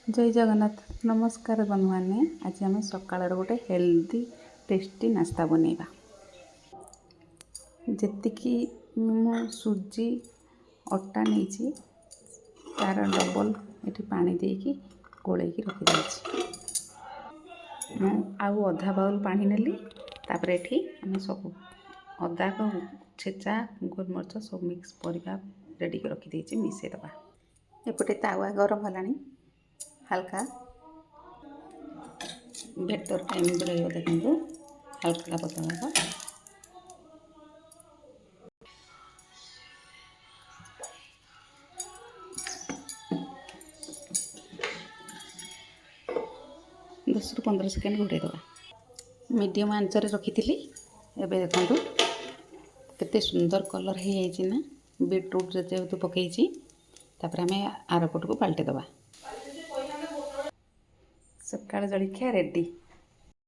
जय जगन्नाथ नमस्कार बंधु मैंने आज आम सकाल गोटे हेल्दी टेस्टी नास्ता बनैबा जी मु सुजी अटा नहीं तार डबल ये पानी देकी गोल रखी मु आउ अधा बाउल पानी नेली तापर एठी आम सब अदा को छेचा गोलमरीच सब मिक्स परिबा रेडी रखी देछि मिसई दबा। एपटे तावा गरम हलानी हल्का भेटर टाइम बुलाइब देखु हल्का पतला 10 ରୁ 15 सेकेंड घोड़े दबा। मीडियम आंचर रखी थी एबे देखु केते सुंदर कलर हो जाइए ना बीटरूट जेहेतु पकई तापर आम आर पट को पलटे दबा। सकाळ जलखिया रेडी।